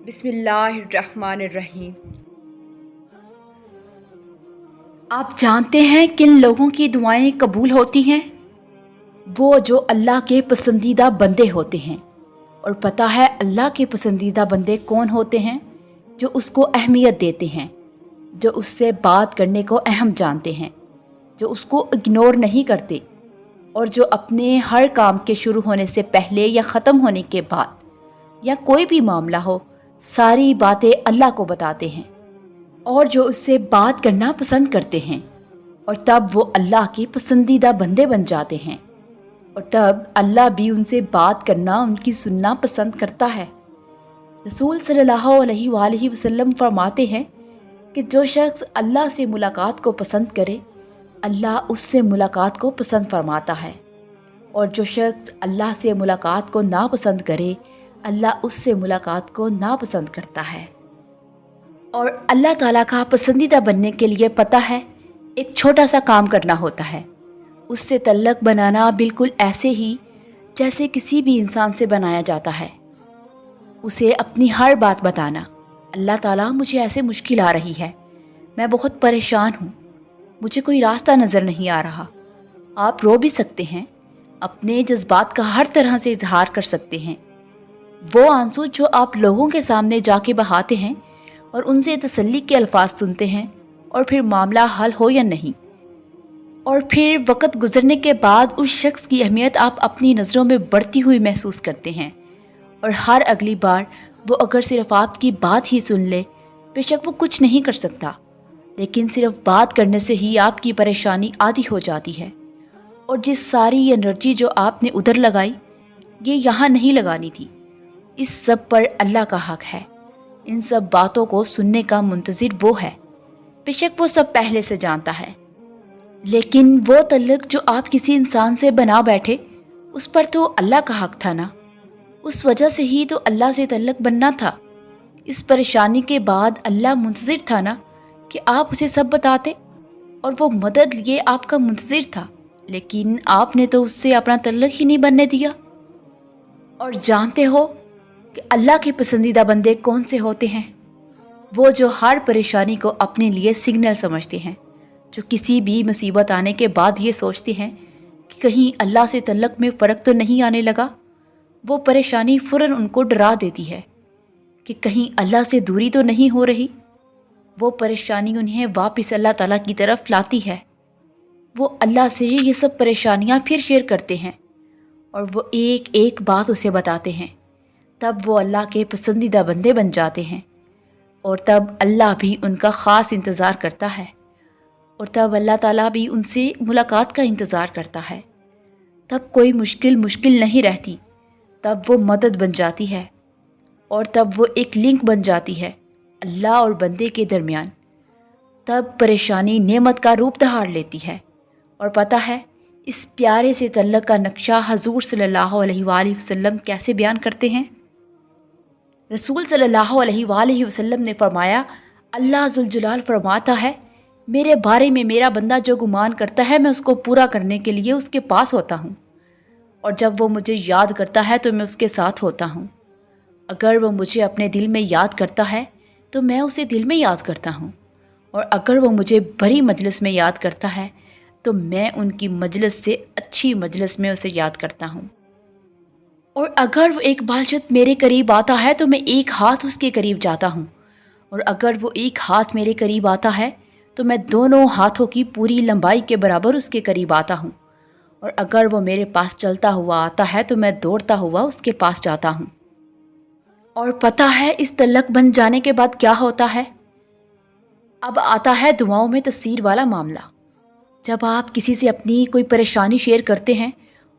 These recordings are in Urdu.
بسم اللہ الرحمن الرحیم۔ آپ جانتے ہیں کن لوگوں کی دعائیں قبول ہوتی ہیں؟ وہ جو اللہ کے پسندیدہ بندے ہوتے ہیں۔ اور پتہ ہے اللہ کے پسندیدہ بندے کون ہوتے ہیں؟ جو اس کو اہمیت دیتے ہیں، جو اس سے بات کرنے کو اہم جانتے ہیں، جو اس کو اگنور نہیں کرتے، اور جو اپنے ہر کام کے شروع ہونے سے پہلے یا ختم ہونے کے بعد یا کوئی بھی معاملہ ہو ساری باتیں اللہ کو بتاتے ہیں، اور جو اس سے بات کرنا پسند کرتے ہیں، اور تب وہ اللہ کے پسندیدہ بندے بن جاتے ہیں، اور تب اللہ بھی ان سے بات کرنا، ان کی سننا پسند کرتا ہے۔ رسول صلی اللہ علیہ وآلہ وسلم فرماتے ہیں کہ جو شخص اللہ سے ملاقات کو پسند کرے، اللہ اس سے ملاقات کو پسند فرماتا ہے، اور جو شخص اللہ سے ملاقات کو ناپسند کرے، اللہ اس سے ملاقات کو ناپسند کرتا ہے۔ اور اللہ تعالیٰ کا پسندیدہ بننے کے لیے پتہ ہے ایک چھوٹا سا کام کرنا ہوتا ہے، اس سے تعلق بنانا بالکل ایسے ہی جیسے کسی بھی انسان سے بنایا جاتا ہے، اسے اپنی ہر بات بتانا۔ اللہ تعالیٰ مجھے ایسے مشکل آ رہی ہے، میں بہت پریشان ہوں، مجھے کوئی راستہ نظر نہیں آ رہا۔ آپ رو بھی سکتے ہیں، اپنے جذبات کا ہر طرح سے اظہار کر سکتے ہیں، وہ آنسو جو آپ لوگوں کے سامنے جا کے بہاتے ہیں اور ان سے تسلی کے الفاظ سنتے ہیں، اور پھر معاملہ حل ہو یا نہیں، اور پھر وقت گزرنے کے بعد اس شخص کی اہمیت آپ اپنی نظروں میں بڑھتی ہوئی محسوس کرتے ہیں، اور ہر اگلی بار وہ اگر صرف آپ کی بات ہی سن لے، بے شک وہ کچھ نہیں کر سکتا، لیکن صرف بات کرنے سے ہی آپ کی پریشانی آدھی ہو جاتی ہے، اور جس ساری انرجی جو آپ نے ادھر لگائی، یہ یہاں نہیں لگانی تھی۔ اس سب پر اللہ کا حق ہے، ان سب باتوں کو سننے کا منتظر وہ ہے، بے شک وہ سب پہلے سے جانتا ہے، لیکن وہ تعلق جو آپ کسی انسان سے بنا بیٹھے، اس پر تو اللہ کا حق تھا نا، اس وجہ سے ہی تو اللہ سے تعلق بننا تھا۔ اس پریشانی کے بعد اللہ منتظر تھا نا کہ آپ اسے سب بتاتے، اور وہ مدد لیے آپ کا منتظر تھا، لیکن آپ نے تو اس سے اپنا تعلق ہی نہیں بننے دیا۔ اور جانتے ہو کہ اللہ کے پسندیدہ بندے کون سے ہوتے ہیں؟ وہ جو ہر پریشانی کو اپنے لیے سگنل سمجھتے ہیں، جو کسی بھی مصیبت آنے کے بعد یہ سوچتے ہیں کہ کہیں اللہ سے تعلق میں فرق تو نہیں آنے لگا۔ وہ پریشانی فوراً ان کو ڈرا دیتی ہے کہ کہیں اللہ سے دوری تو نہیں ہو رہی۔ وہ پریشانی انہیں واپس اللہ تعالیٰ کی طرف لاتی ہے۔ وہ اللہ سے یہ سب پریشانیاں پھر شیئر کرتے ہیں، اور وہ ایک ایک بات اسے بتاتے ہیں، تب وہ اللہ کے پسندیدہ بندے بن جاتے ہیں، اور تب اللہ بھی ان کا خاص انتظار کرتا ہے، اور تب اللہ تعالیٰ بھی ان سے ملاقات کا انتظار کرتا ہے۔ تب کوئی مشکل نہیں رہتی، تب وہ مدد بن جاتی ہے، اور تب وہ ایک لنک بن جاتی ہے اللہ اور بندے کے درمیان۔ تب پریشانی نعمت کا روپ دھار لیتی ہے، اور پتہ ہے اس پیارے سے تعلق کا نقشہ حضور صلی اللہ علیہ وآلہ وسلم کیسے بیان کرتے ہیں؟ رسول صلی اللہ علیہ وآلہ وسلم نے فرمایا، اللہ ذوالجلال فرماتا ہے، میرے بارے میں میرا بندہ جو گمان کرتا ہے میں اس کو پورا کرنے کے لیے اس کے پاس ہوتا ہوں، اور جب وہ مجھے یاد کرتا ہے تو میں اس کے ساتھ ہوتا ہوں۔ اگر وہ مجھے اپنے دل میں یاد کرتا ہے تو میں اسے دل میں یاد کرتا ہوں، اور اگر وہ مجھے بڑی مجلس میں یاد کرتا ہے تو میں ان کی مجلس سے اچھی مجلس میں اسے یاد کرتا ہوں، اور اگر وہ ایک بالشت میرے قریب آتا ہے تو میں ایک ہاتھ اس کے قریب جاتا ہوں، اور اگر وہ ایک ہاتھ میرے قریب آتا ہے تو میں دونوں ہاتھوں کی پوری لمبائی کے برابر اس کے قریب آتا ہوں، اور اگر وہ میرے پاس چلتا ہوا آتا ہے تو میں دوڑتا ہوا اس کے پاس جاتا ہوں۔ اور پتہ ہے اس تعلق بن جانے کے بعد کیا ہوتا ہے؟ اب آتا ہے دعاؤں میں تاثیر والا معاملہ۔ جب آپ کسی سے اپنی کوئی پریشانی شیئر کرتے ہیں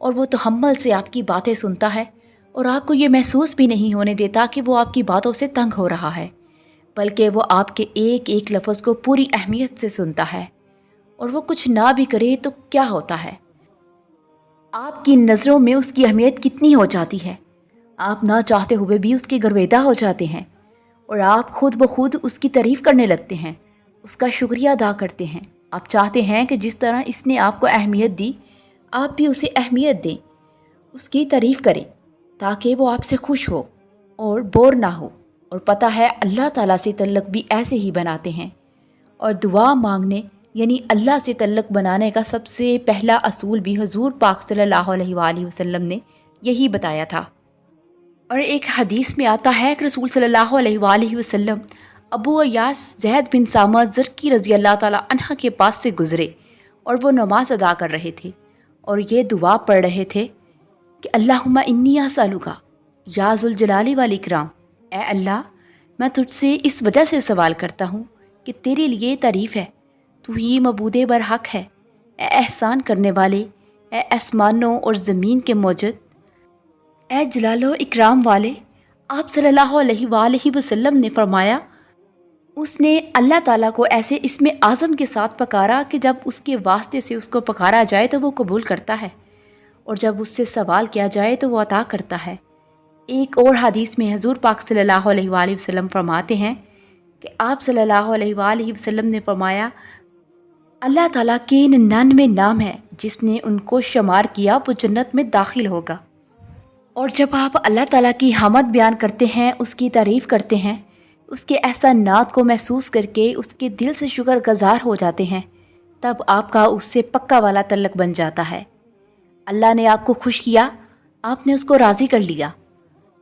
اور وہ تحمل سے آپ کی باتیں سنتا ہے، اور آپ کو یہ محسوس بھی نہیں ہونے دیتا کہ وہ آپ کی باتوں سے تنگ ہو رہا ہے، بلکہ وہ آپ کے ایک ایک لفظ کو پوری اہمیت سے سنتا ہے، اور وہ کچھ نہ بھی کرے تو کیا ہوتا ہے؟ آپ کی نظروں میں اس کی اہمیت کتنی ہو جاتی ہے، آپ نہ چاہتے ہوئے بھی اس کے گرویدہ ہو جاتے ہیں، اور آپ خود بخود اس کی تعریف کرنے لگتے ہیں، اس کا شکریہ ادا کرتے ہیں۔ آپ چاہتے ہیں کہ جس طرح اس نے آپ کو اہمیت دی، آپ بھی اسے اہمیت دیں، اس کی تعریف کریں، تاکہ وہ آپ سے خوش ہو اور بور نہ ہو۔ اور پتہ ہے اللہ تعالیٰ سے تعلق بھی ایسے ہی بناتے ہیں۔ اور دعا مانگنے یعنی اللہ سے تعلق بنانے کا سب سے پہلا اصول بھی حضور پاک صلی اللہ علیہ وآلہ وسلم نے یہی بتایا تھا۔ اور ایک حدیث میں آتا ہے کہ رسول صلی اللہ علیہ وآلہ وسلم ابو ایاس زید بن سامہ زرقی رضی اللہ تعالیٰ عنہ کے پاس سے گزرے اور وہ نماز ادا کر رہے تھے اور یہ دعا پڑھ رہے تھے کہ اللہم انی اسألک یا ذوالجلال والاکرام، اے اللہ میں تجھ سے اس وجہ سے سوال کرتا ہوں کہ تیرے لیے تعریف ہے، تو ہی معبود برحق ہے، اے احسان کرنے والے، اے آسمانوں اور زمین کے موجد، اے جلال و اکرام والے۔ آپ صلی اللہ علیہ وآلہ وسلم نے فرمایا اس نے اللہ تعالیٰ کو ایسے اسم اعظم کے ساتھ پکارا کہ جب اس کے واسطے سے اس کو پکارا جائے تو وہ قبول کرتا ہے، اور جب اس سے سوال کیا جائے تو وہ عطا کرتا ہے۔ ایک اور حدیث میں حضور پاک صلی اللہ علیہ وآلہ وسلم فرماتے ہیں کہ آپ صلی اللہ علیہ وآلہ وسلم نے فرمایا اللہ تعالیٰ کے 99 نام ہیں، جس نے ان کو شمار کیا وہ جنت میں داخل ہوگا۔ اور جب آپ اللہ تعالیٰ کی حمد بیان کرتے ہیں، اس کی تعریف کرتے ہیں، اس کے احسانات کو محسوس کر کے اس کے دل سے شکر گزار ہو جاتے ہیں، تب آپ کا اس سے پکا والا تعلق بن جاتا ہے۔ اللہ نے آپ کو خوش کیا، آپ نے اس کو راضی کر لیا۔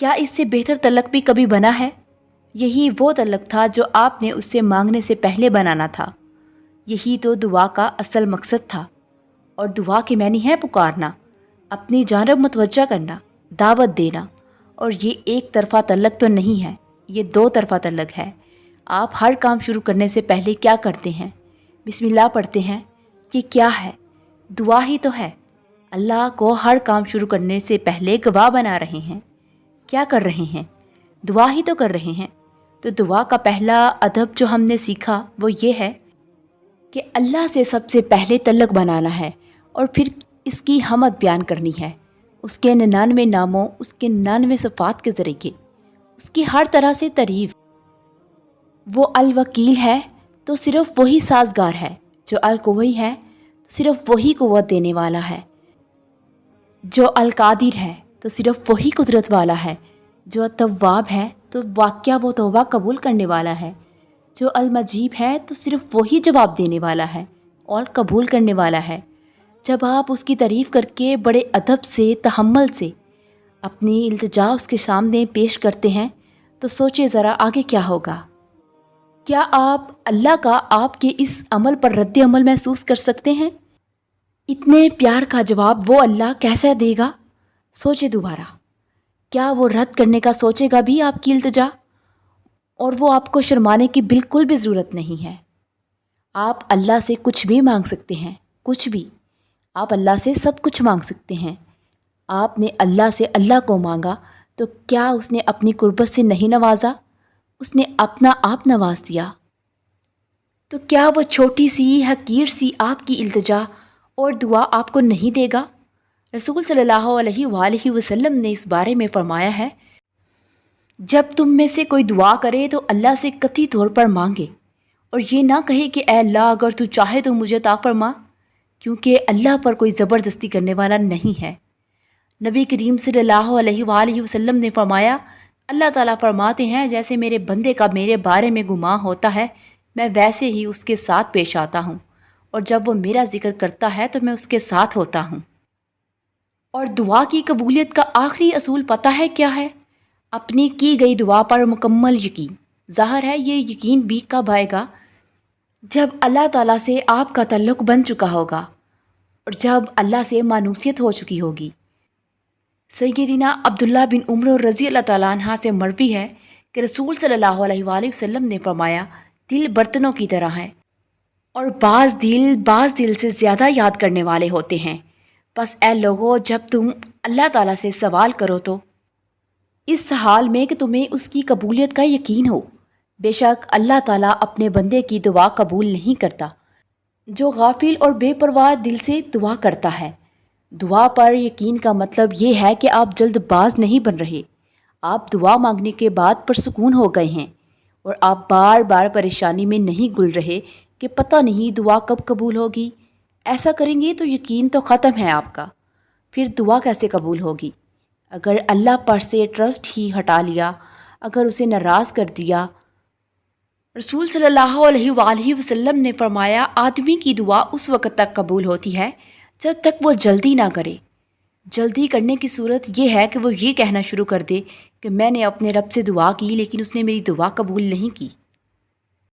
کیا اس سے بہتر تعلق بھی کبھی بنا ہے؟ یہی وہ تعلق تھا جو آپ نے اس سے مانگنے سے پہلے بنانا تھا۔ یہی تو دعا کا اصل مقصد تھا۔ اور دعا کے معنی ہے پکارنا، اپنی جانب متوجہ کرنا، دعوت دینا۔ اور یہ ایک طرفہ تعلق تو نہیں ہے، یہ دو طرفہ تعلق ہے۔ آپ ہر کام شروع کرنے سے پہلے کیا کرتے ہیں؟ بسم اللہ پڑھتے ہیں۔ یہ کیا ہے؟ دعا ہی تو ہے۔ اللہ کو ہر کام شروع کرنے سے پہلے گواہ بنا رہے ہیں۔ کیا کر رہے ہیں؟ دعا ہی تو کر رہے ہیں۔ تو دعا کا پہلا ادب جو ہم نے سیکھا وہ یہ ہے کہ اللہ سے سب سے پہلے تعلق بنانا ہے، اور پھر اس کی حمد بیان کرنی ہے، اس کے 99 ناموں، اس کے 99 صفات کے ذریعے، اس کی ہر طرح سے تعریف۔ وہ الوکیل ہے تو صرف وہی سازگار ہے، جو القوی ہے تو صرف وہی قوت دینے والا ہے، جو القادر ہے تو صرف وہی قدرت والا ہے، جو تواب ہے تو واقعہ وہ توبہ قبول کرنے والا ہے، جو المجیب ہے تو صرف وہی جواب دینے والا ہے اور قبول کرنے والا ہے۔ جب آپ اس کی تعریف کر کے بڑے ادب سے، تحمل سے اپنی التجا اس کے سامنے پیش کرتے ہیں تو سوچے ذرا آگے کیا ہوگا۔ کیا آپ اللہ کا آپ کے اس عمل پر رد عمل محسوس کر سکتے ہیں؟ اتنے پیار کا جواب وہ اللہ کیسے دے گا؟ سوچے دوبارہ، کیا وہ رد کرنے کا سوچے گا بھی آپ کی التجا؟ اور وہ آپ کو شرمانے کی بالکل بھی ضرورت نہیں ہے۔ آپ اللہ سے کچھ بھی مانگ سکتے ہیں، کچھ بھی۔ آپ اللہ سے سب کچھ مانگ سکتے ہیں۔ آپ نے اللہ سے اللہ کو مانگا تو کیا اس نے اپنی قربت سے نہیں نوازا؟ اس نے اپنا آپ نواز دیا۔ تو کیا وہ چھوٹی سی حقیر سی آپ کی التجا اور دعا آپ کو نہیں دے گا؟ رسول صلی اللہ علیہ وآلہ وسلم نے اس بارے میں فرمایا ہے، جب تم میں سے کوئی دعا کرے تو اللہ سے قطعی طور پر مانگے، اور یہ نہ کہے کہ اے اللہ اگر تو چاہے تو مجھے عطا فرما، کیونکہ اللہ پر کوئی زبردستی کرنے والا نہیں ہے۔ نبی کریم صلی اللہ علیہ وآلہ وسلم نے فرمایا، اللہ تعالیٰ فرماتے ہیں جیسے میرے بندے کا میرے بارے میں گمان ہوتا ہے میں ویسے ہی اس کے ساتھ پیش آتا ہوں، اور جب وہ میرا ذکر کرتا ہے تو میں اس کے ساتھ ہوتا ہوں۔ اور دعا کی قبولیت کا آخری اصول پتہ ہے کیا ہے؟ اپنی کی گئی دعا پر مکمل یقین۔ ظاہر ہے یہ یقین بھی کب آئے گا؟ جب اللہ تعالیٰ سے آپ کا تعلق بن چکا ہوگا اور جب اللہ سے مانوسیت ہو چکی ہوگی۔ سیدنا عبداللہ بن عمر رضی اللہ تعالیٰ عنہ سے مروی ہے کہ رسول صلی اللہ علیہ وآلہ وسلم نے فرمایا، دل برتنوں کی طرح ہے، اور بعض دل سے زیادہ یاد کرنے والے ہوتے ہیں۔ بس اے لوگو، جب تم اللہ تعالیٰ سے سوال کرو تو اس حال میں کہ تمہیں اس کی قبولیت کا یقین ہو۔ بے شک اللہ تعالیٰ اپنے بندے کی دعا قبول نہیں کرتا جو غافل اور بے پرواہ دل سے دعا کرتا ہے۔ دعا پر یقین کا مطلب یہ ہے کہ آپ جلد باز نہیں بن رہے، آپ دعا مانگنے کے بعد پرسکون ہو گئے ہیں، اور آپ بار بار پریشانی میں نہیں گل رہے کہ پتہ نہیں دعا کب قبول ہوگی۔ ایسا کریں گے تو یقین تو ختم ہے آپ کا، پھر دعا کیسے قبول ہوگی؟ اگر اللہ پر سے ٹرسٹ ہی ہٹا لیا، اگر اسے ناراض کر دیا۔ رسول صلی اللہ علیہ وآلہ وسلم نے فرمایا آدمی کی دعا اس وقت تک قبول ہوتی ہے جب تک وہ جلدی نہ کرے۔ جلدی کرنے کی صورت یہ ہے کہ وہ یہ کہنا شروع کر دے کہ میں نے اپنے رب سے دعا کی لیکن اس نے میری دعا قبول نہیں کی۔